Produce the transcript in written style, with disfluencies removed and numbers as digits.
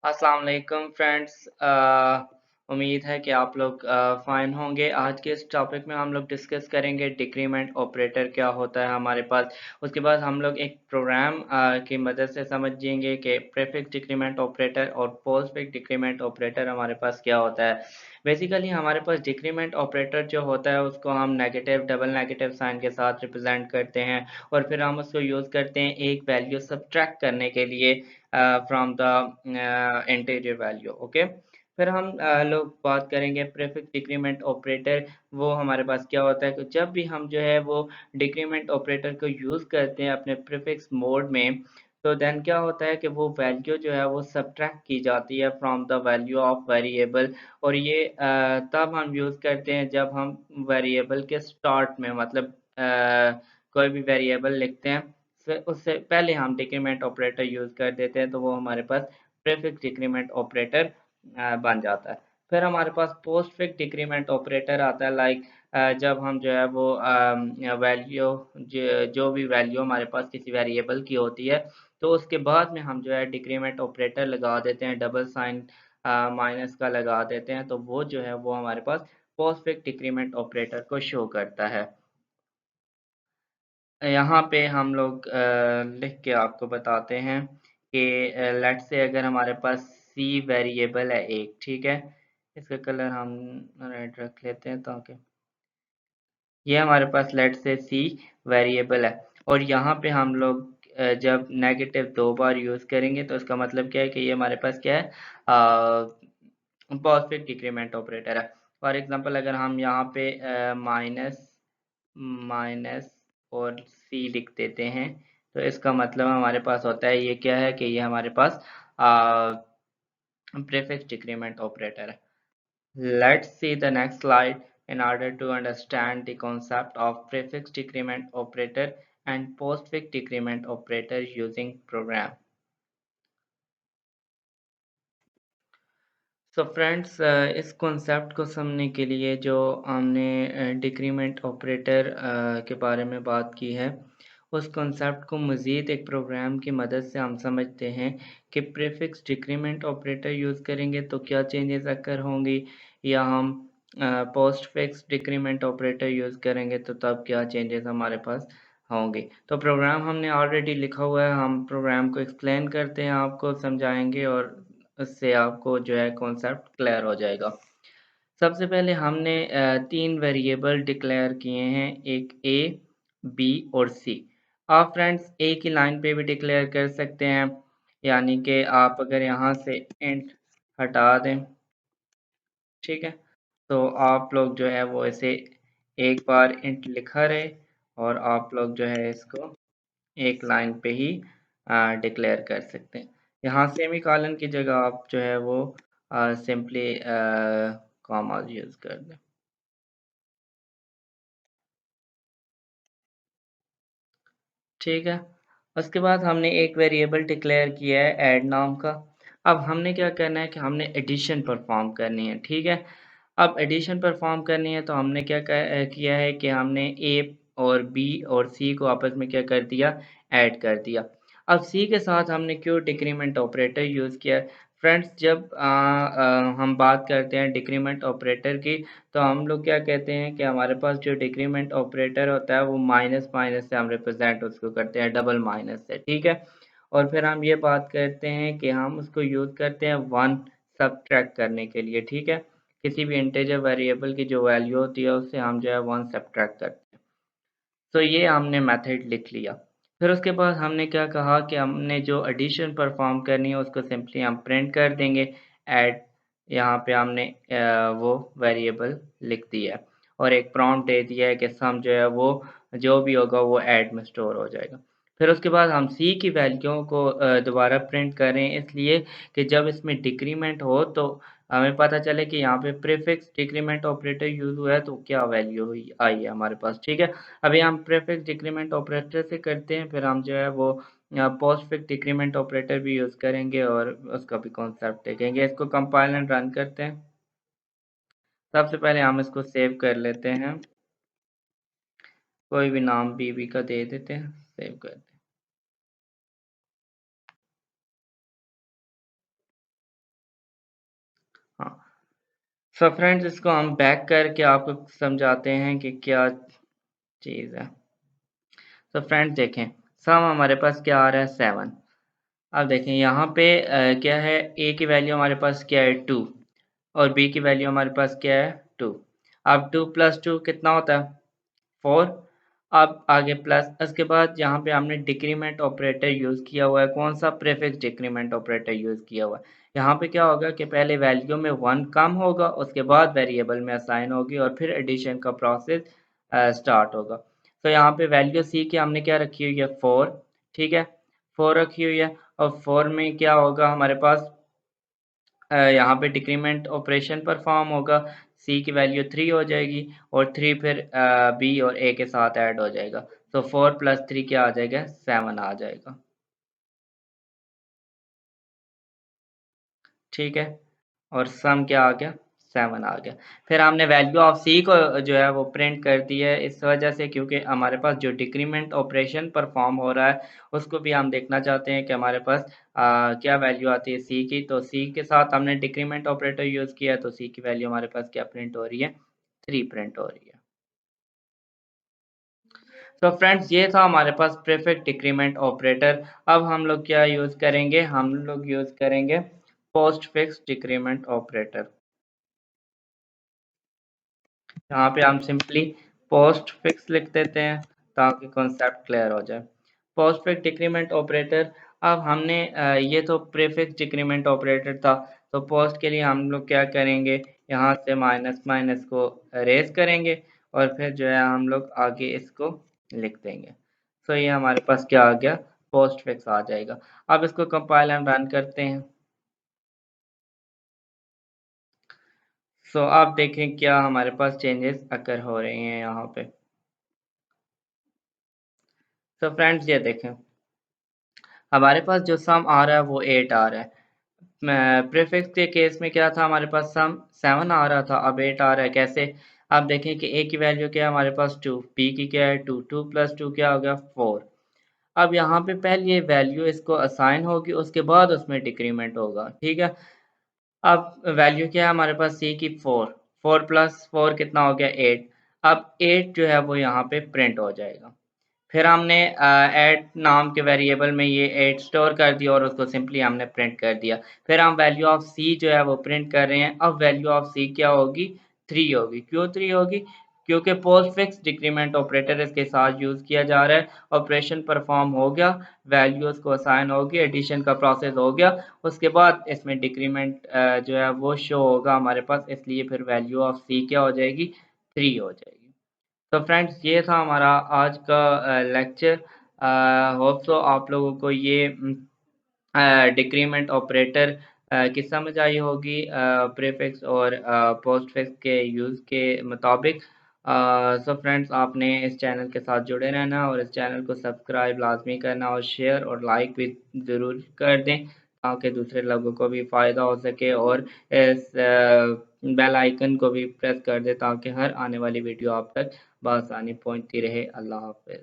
अस्सलाम वालेकुम फ्रेंड्स। उम्मीद है कि आप लोग फ़ाइन होंगे। आज के इस टॉपिक में हम लोग डिस्कस करेंगे डिक्रीमेंट ऑपरेटर क्या होता है हमारे पास। उसके बाद हम लोग एक प्रोग्राम की मदद से समझेंगे कि प्रीफिक्स डिक्रीमेंट ऑपरेटर और पोस्टफिक्स डिक्रीमेंट ऑपरेटर हमारे पास क्या होता है। बेसिकली हमारे पास डिक्रीमेंट ऑपरेटर जो होता है उसको हम नेगेटिव डबल नेगेटिव साइन के साथ रिप्रेजेंट करते हैं और फिर हम उसको यूज़ करते हैं एक वैल्यू सब्ट्रैक्ट करने के लिए from the integer value। Okay, फिर हम लोग बात करेंगे प्रीफिक्स डिक्रीमेंट ऑपरेटर। वो हमारे पास क्या होता है कि जब भी हम जो है वो डिक्रीमेंट ऑपरेटर को यूज़ करते हैं अपने प्रीफिक्स मोड में, तो देन क्या होता है कि वो वैल्यू जो है वो सब्ट्रैक्ट की जाती है from the value of variable. और ये तब हम यूज़ करते हैं जब हम वेरिएबल के स्टार्ट में मतलब कोई भी वेरिएबल लिखते हैं, फिर उससे पहले हम डिक्रीमेंट ऑपरेटर यूज़ कर देते हैं, तो वो हमारे पास प्रीफिक्स डिक्रीमेंट ऑपरेटर बन जाता है। फिर हमारे पास पोस्टफिक्स डिक्रीमेंट ऑपरेटर आता है। लाइक जब हम जो है वो वैल्यू जो भी वैल्यू हमारे पास किसी वेरिएबल की होती है, तो उसके बाद में हम जो है डिक्रीमेंट ऑपरेटर लगा देते हैं, डबल साइन माइनस का लगा देते हैं, तो वो जो है वो हमारे पास पोस्टफिक्स डिक्रीमेंट ऑपरेटर को शो करता है। यहाँ पे हम लोग लिख के आपको बताते हैं कि लेट्स से अगर हमारे पास सी वेरिएबल है एक, ठीक है। इसका कलर हम रेड रख लेते हैं ताकि ये हमारे पास लेट्स से सी वेरिएबल है। और यहाँ पे हम लोग जब नेगेटिव दो बार यूज़ करेंगे तो इसका मतलब क्या है कि ये हमारे पास क्या है, पॉजिटिव डिक्रीमेंट ऑपरेटर है। फॉर एग्जांपल अगर हम यहाँ पे माइनस माइनस और सी लिख देते हैं, तो इसका मतलब हमारे पास होता है ये क्या है कि ये हमारे पास प्रीफिक्स डिक्रीमेंट ऑपरेटर है। Let's see the next slide in order to understand the concept of prefix decrement operator and postfix decrement operator using program। So friends, इस कॉन्सेप्ट को समझने के लिए जो हमने डिक्रीमेंट ऑपरेटर के बारे में बात की है, उस कॉन्सेप्ट को मज़ीद एक प्रोग्राम की मदद से हम समझते हैं कि प्रीफिक्स डिक्रीमेंट ऑपरेटर यूज़ करेंगे तो क्या चेंजेस अकर होंगी, या हम post fix decrement operator use करेंगे तो तब क्या चेंजेस हमारे पास होंगे। तो प्रोग्राम हमने ऑलरेडी लिखा हुआ है, हम प्रोग्राम को एक्सप्लेन करते हैं, आपको समझाएंगे और उससे आपको जो है कॉन्सेप्ट क्लियर हो जाएगा। सबसे पहले हमने 3 वेरिएबल डिक्लेयर किए हैं, एक ए, बी और सी। आप फ्रेंड्स एक ही लाइन पे भी डिक्लेयर कर सकते हैं, यानी कि आप अगर यहाँ से इंट हटा दें, ठीक है, तो आप लोग जो है वो इसे एक बार इंट लिखा रहे और आप लोग जो है इसको एक लाइन पे ही डिक्लेयर कर सकते हैं। यहाँ सेमीकोलन की जगह आप जो है वो सिंपली कॉमास यूज़ कर दें। ठीक है, उसके बाद हमने एक वेरिएबल डिक्लेयर किया है ऐड नाम का। अब हमने क्या करना है कि हमने एडिशन परफॉर्म करनी है, ठीक है। अब एडिशन परफॉर्म करनी है तो हमने क्या किया है कि हमने ए और बी और सी को आपस में क्या कर दिया, ऐड कर दिया। अब सी के साथ हमने क्यों डिक्रीमेंट ऑपरेटर यूज़ किया है? फ्रेंड्स जब हम बात करते हैं डिक्रीमेंट ऑपरेटर की, तो हम लोग क्या कहते हैं कि हमारे पास जो डिक्रीमेंट ऑपरेटर होता है वो माइनस माइनस से हम रिप्रेजेंट उसको करते हैं, डबल माइनस से, ठीक है। और फिर हम ये बात करते हैं कि हम उसको यूज़ करते हैं वन सब्ट्रैक्ट करने के लिए, ठीक है। किसी भी इंटीजर वेरिएबल की जो वैल्यू होती है उससे हम जो है वन सब्ट्रैक्ट करते हैं। तो ये हमने मेथड लिख लिया। फिर उसके बाद हमने क्या कहा कि हमने जो एडिशन परफॉर्म करनी है उसको सिंपली हम प्रिंट कर देंगे ऐड। यहाँ पे हमने वो वेरिएबल लिख दिया है और एक प्रॉम्प्ट दे दिया है कि सम जो है वो जो भी होगा वो ऐड में स्टोर हो जाएगा। फिर उसके बाद हम सी की वैल्यू को दोबारा प्रिंट करें, इसलिए कि जब इसमें डिक्रीमेंट हो तो हमें पता चले कि यहाँ पे प्रीफिक्स डिक्रीमेंट ऑपरेटर यूज़ हुआ है तो क्या वैल्यू हुई आई है हमारे पास, ठीक है। अभी हम प्रीफिक्स डिक्रीमेंट ऑपरेटर से करते हैं, फिर हम जो है वो पोस्टफिक्स डिक्रीमेंट ऑपरेटर भी यूज़ करेंगे और उसका भी कॉन्सेप्ट देखेंगे। इसको कंपाइल एंड रन करते हैं। सबसे पहले हम इसको सेव कर लेते हैं, कोई भी नाम बीबी का दे देते हैं, सेव कर दें। हाँ, सो फ्रेंड्स इसको हम बैक करके आपको समझाते हैं कि क्या चीज़ है। तो फ्रेंड्स देखें, सम हमारे पास क्या आ रहा है 7। अब देखें यहाँ पे क्या है, ए की वैल्यू हमारे पास क्या है 2 और बी की वैल्यू हमारे पास क्या है 2। अब 2 प्लस 2 कितना होता है 4। अब आगे प्लस, उसके बाद यहाँ पे हमने डिक्रीमेंट ऑपरेटर यूज़ किया हुआ है। कौन सा, प्रीफिक्स डिक्रीमेंट ऑपरेटर यूज़ किया हुआ है। यहाँ पे क्या होगा कि पहले वैल्यू में 1 कम होगा, उसके बाद वेरिएबल में असाइन होगी और फिर एडिशन का प्रोसेस स्टार्ट होगा। तो यहाँ पे वैल्यू सी की हमने क्या रखी हुई है 4, ठीक है, 4 रखी हुई है। और 4 में क्या होगा हमारे पास, यहाँ पे डिक्रीमेंट ऑपरेशन परफॉर्म होगा, सी की वैल्यू 3 हो जाएगी और 3 फिर बी और ए के साथ ऐड हो जाएगा। तो 4 प्लस 3 क्या आ जाएगा 7 आ जाएगा, ठीक है। और सम क्या आ गया 7 आ गया। फिर हमने वैल्यू ऑफ सी को जो है वो प्रिंट कर दी है इस वजह से क्योंकि हमारे पास जो डिक्रीमेंट ऑपरेशन परफॉर्म हो रहा है उसको भी हम देखना चाहते हैं कि हमारे पास क्या वैल्यू आती है सी की। तो सी के साथ हमने डिक्रीमेंट ऑपरेटर यूज़ किया तो सी की वैल्यू हमारे पास क्या प्रिंट हो रही है 3 प्रिंट हो रही है। तो फ्रेंड्स ये था हमारे पास प्रीफिक्स डिक्रीमेंट ऑपरेटर। अब हम लोग क्या यूज़ करेंगे, हम लोग यूज़ करेंगे पोस्ट फिक्स डिक्रीमेंट ऑपरेटर। यहाँ पे हम सिंपली पोस्ट फिक्स लिख देते हैं ताकि कॉन्सेप्ट क्लियर हो जाए। पोस्ट फिक्स डिक्रीमेंट ऑपरेटर, अब हमने ये तो प्रीफिक्स डिक्रीमेंट ऑपरेटर था, तो पोस्ट के लिए हम लोग क्या करेंगे, यहाँ से माइनस माइनस को रेज करेंगे और फिर जो है हम लोग आगे इसको लिख देंगे। तो ये हमारे पास क्या आ गया, पोस्ट फिक्स आ जाएगा। अब इसको कंपाइल एंड रन करते हैं। सो आप देखें क्या हमारे पास चेंजेस अकर हो रहे हैं यहाँ पे। तो फ्रेंड्स ये देखें, हमारे पास जो सम आ रहा है वो 8 आ रहा है। प्रीफिक्स के केस में क्या था, हमारे पास सम 7 आ रहा था, अब 8 आ रहा है। कैसे, आप देखें कि ए की वैल्यू क्या है हमारे पास 2, बी की क्या है 2, 2 प्लस 2 क्या हो गया 4। अब यहाँ पे पहले ये वैल्यू इसको असाइन होगी उसके बाद उसमें डिक्रीमेंट होगा, ठीक है। अब वैल्यू क्या है हमारे पास सी की 4, 4 प्लस 4 कितना हो गया 8। अब 8 जो है वो यहाँ पे प्रिंट हो जाएगा। फिर हमने ऐड नाम के वेरिएबल में ये 8 स्टोर कर दिया और उसको सिंपली हमने प्रिंट कर दिया। फिर हम वैल्यू ऑफ सी जो है वो प्रिंट कर रहे हैं। अब वैल्यू ऑफ सी क्या होगी 3 होगी। क्यों 3 होगी, क्योंकि पोस्ट फिक्स डिक्रीमेंट ऑपरेटर इसके साथ यूज़ किया जा रहा है। ऑपरेशन परफॉर्म हो गया, वैल्यूज़ को असाइन हो गया, एडिशन का प्रोसेस हो गया, उसके बाद इसमें डिक्रीमेंट जो है वो शो होगा हमारे पास, इसलिए फिर वैल्यू ऑफ सी क्या हो जाएगी 3 हो जाएगी। तो फ्रेंड्स ये था हमारा आज का लेक्चर। होप सो आप लोगों को ये डिक्रीमेंट ऑपरेटर की समझ आई होगी प्रीफिक्स और पोस्टफिक्स के यूज़ के मुताबिक। सो फ्रेंड्स आपने इस चैनल के साथ जुड़े रहना और इस चैनल को सब्सक्राइब लाजमी करना और शेयर और लाइक भी ज़रूर कर दें ताकि दूसरे लोगों को भी फ़ायदा हो सके। और इस बेल आइकन को भी प्रेस कर दें ताकि हर आने वाली वीडियो आप तक बआसानी पहुंचती रहे। अल्लाह हाफ़िज़।